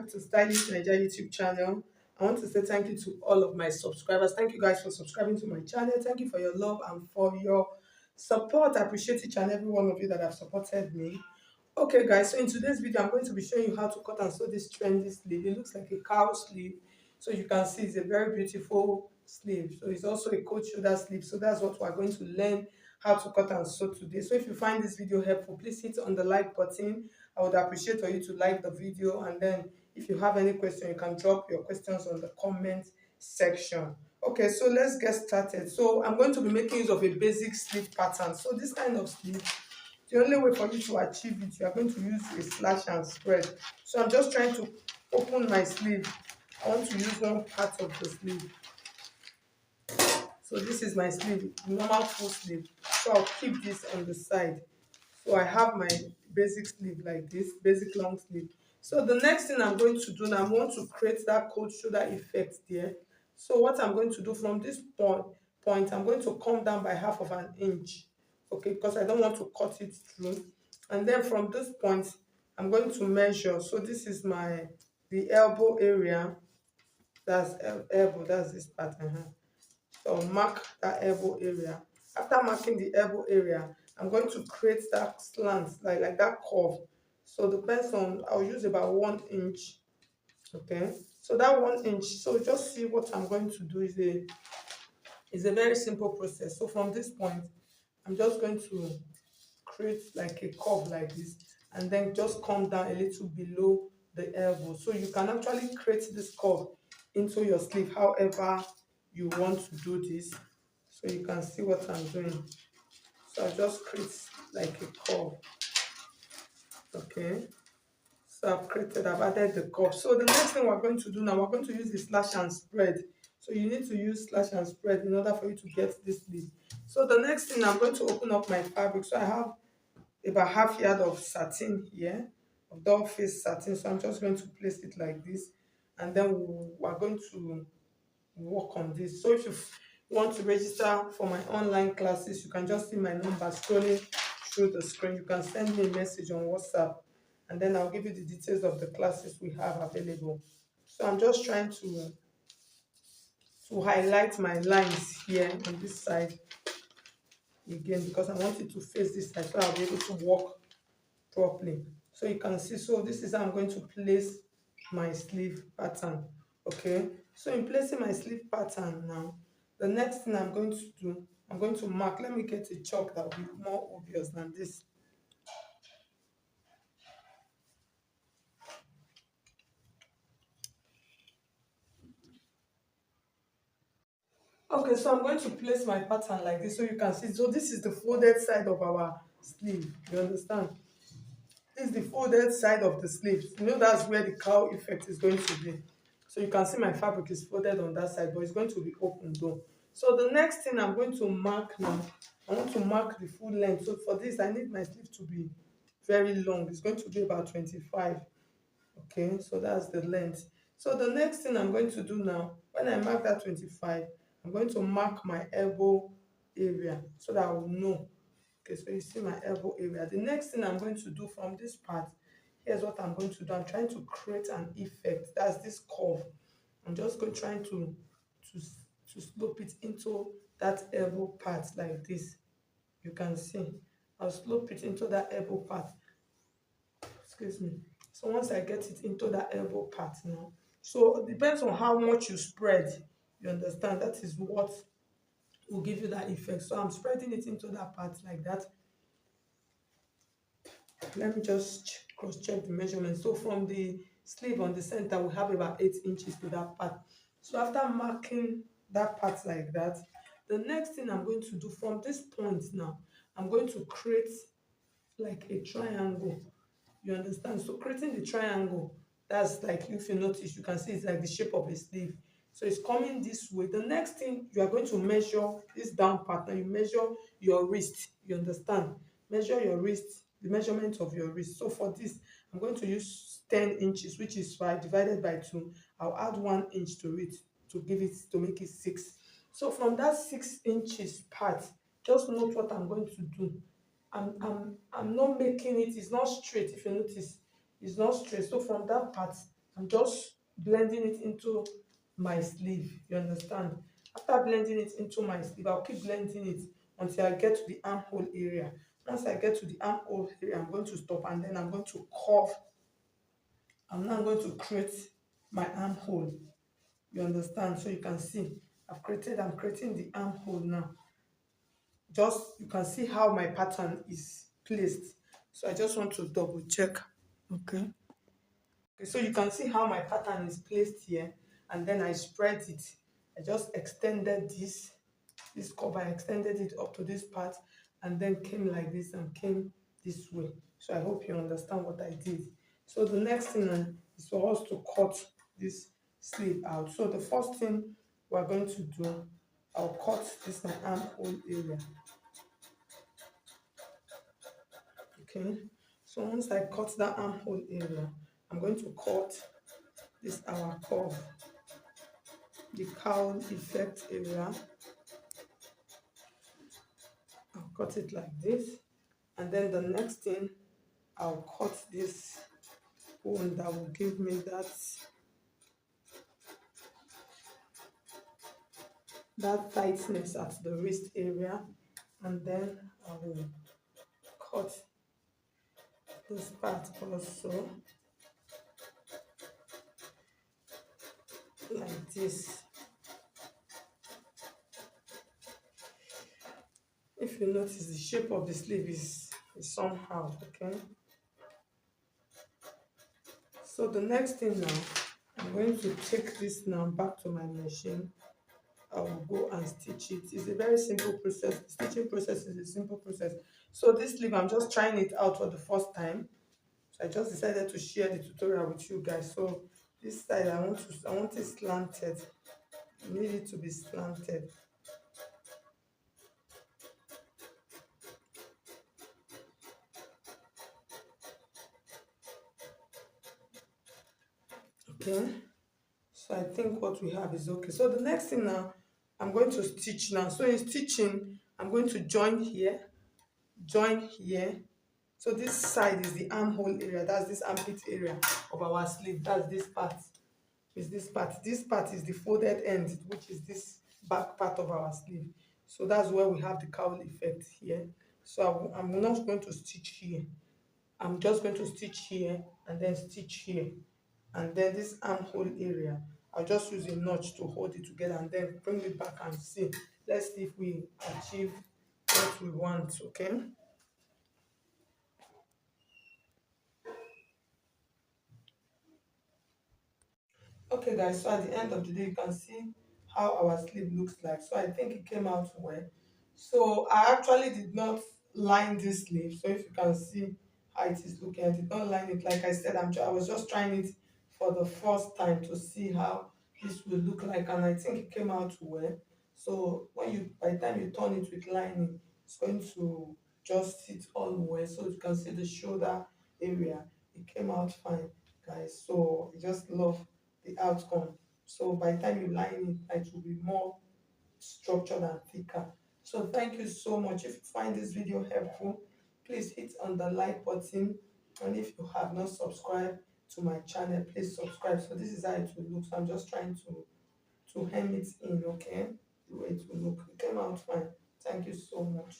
to Stylish Naija YouTube channel. I want to say thank you to all of my subscribers. Thank you guys for subscribing to my channel. Thank you for your love and for your support. I appreciate each and every one of you that have supported me. Okay guys, so in today's video I'm going to be showing you how to cut and sew this trendy sleeve. It looks like a cow sleeve, so you can see it's a very beautiful sleeve. So it's also a coat shoulder sleeve, so that's what we're going to learn how to cut and sew today. So if you find this video helpful, please hit on the like button. I would appreciate for you to like the video, and then if you have any question you can drop your questions on the comment section. Okay, so let's get started. So I'm going to be making use of a basic sleeve pattern. So this kind of sleeve, the only way for you to achieve it, you are going to use a slash and spread. So I'm just trying to open my sleeve. I want to use one part of the sleeve. So this is my sleeve, normal full sleeve. So I'll keep this on the side. So I have my basic sleeve like this, basic long sleeve. So the next thing I'm going to do now, I want to create that cold shoulder effect there. So what I'm going to do from this point, I'm going to come down by half of an inch. Okay, because I don't want to cut it through. And then from this point, I'm going to measure. So this is the elbow area. That's elbow, that's this part. So mark that elbow area. After marking the elbow area, I'm going to create that slant, like that curve. So depends on, I'll use about 1 inch. Okay, so that 1 inch. So just see what I'm going to do is a very simple process. So from this point, I'm just going to create like a curve like this, and then just come down a little below the elbow. So you can actually create this curve into your sleeve however you want to do this. So you can see what I'm doing. So I just create like a curve. Okay, so I've added the curve. So the next thing we're going to do now, we're going to use the slash and spread. So you need to use slash and spread in order for you to get this sleeve. So the next thing, I'm going to open up my fabric. So I have about half yard of satin here, of doll face satin. So I'm just going to place it like this, and then we're going to work on this. So if you want to register for my online classes, you can just see my number scrolling through the screen. You can send me a message on WhatsApp, and then I'll give you the details of the classes we have available. So I'm just trying to highlight my lines here on this side again, because I want it to face this side so I'll be able to walk properly. So you can see, so this is how I'm going to place my sleeve pattern. Okay, so in placing my sleeve pattern now, the next thing I'm going to do, I'm going to mark. Let me get a chalk that will be more obvious than this. Okay, so I'm going to place my pattern like this so you can see. So this is the folded side of our sleeve, you understand? This is the folded side of the sleeve. You know, that's where the cowl effect is going to be. So you can see my fabric is folded on that side, but it's going to be open though. So the next thing I'm going to mark now, I want to mark the full length. So for this, I need my sleeve to be very long. It's going to be about 25. Okay, so that's the length. So the next thing I'm going to do now, when I mark that 25, I'm going to mark my elbow area so that I will know. Okay, so you see my elbow area. The next thing I'm going to do from this part, here's what I'm going to do. I'm trying to create an effect. That's this curve. I'm just going trying to slope it into that elbow part like this. You can see. I'll slope it into that elbow part. Excuse me. So once I get it into that elbow part now, so it depends on how much you spread. You understand? That is what will give you that effect. So I'm spreading it into that part like that. Let me just cross check the measurement. So from the sleeve on the center, we have about 8 inches to that part. So after marking that part like that, the next thing I'm going to do from this point now, I'm going to create like a triangle. You understand? So creating the triangle, that's like, if you notice, you can see it's like the shape of a sleeve. So it's coming this way. The next thing, you are going to measure this down part. Now you measure your wrist. You understand? Measure your wrist, the measurement of your wrist. So for this, I'm going to use 10 inches, which is 5 divided by 2. I'll add 1 inch to it to make it 6. So from that 6 inches part, just note what I'm going to do. I'm not making it, it's not straight. If you notice, it's not straight. So from that part, I'm just blending it into my sleeve. You understand? After blending it into my sleeve, I'll keep blending it until I get to the armhole area. Once I get to the armhole area, I'm going to stop and then I'm going to curve. I'm now going to create my armhole. You understand? So you can see I'm creating the armhole now. Just you can see how my pattern is placed. So I just want to double check. Okay. Okay, so you can see how my pattern is placed here, and then I spread it. I just extended this cover, I extended it up to this part, and then came like this and came this way. So I hope you understand what I did. So the next thing is for us to cut this sleeve out. So the first thing we're going to do, I'll cut this my armhole area. Okay, so once I cut that armhole area, I'm going to cut this our curve, the cowl effect area. I'll cut it like this, and then the next thing, I'll cut this bone that will give me that tightness at the wrist area, and then I will cut this part also like this. If you notice, the shape of the sleeve is somehow, okay. So the next thing now, I'm going to take this now back to my machine. I will go and stitch it. It's a very simple process. The stitching process is a simple process. So this sleeve, I'm just trying it out for the first time. So I just decided to share the tutorial with you guys. So this side, I want it slanted. I need it to be slanted. Okay. So I think what we have is okay. So the next thing now, I'm going to stitch now. So in stitching, I'm going to join here, join here. So this side is the armhole area. That's this armpit area of our sleeve. That's this part. Is this part. This part is the folded end, which is this back part of our sleeve. So that's where we have the cowl effect here. So I'm not going to stitch here. I'm just going to stitch here and then stitch here. And then this armhole area, I'll just use a notch to hold it together and then bring it back and see. Let's see if we achieve what we want, okay? Okay guys, so at the end of the day, you can see how our sleeve looks like. So I think it came out well. So I actually did not line this sleeve. So if you can see how it is looking, I did not line it. Like I said, I was just trying it for the first time to see how this will look like, and I think it came out well. So by the time you turn it with lining, it's going to just sit all well. So you can see the shoulder area. It came out fine, guys. So I just love the outcome. So by the time you line it, it will be more structured and thicker. So thank you so much. If you find this video helpful, please hit on the like button, and if you have not subscribed to my channel, please subscribe. So this is how it will look. So I'm just trying to hem it in, okay, the way it will look. It came out fine. Thank you so much.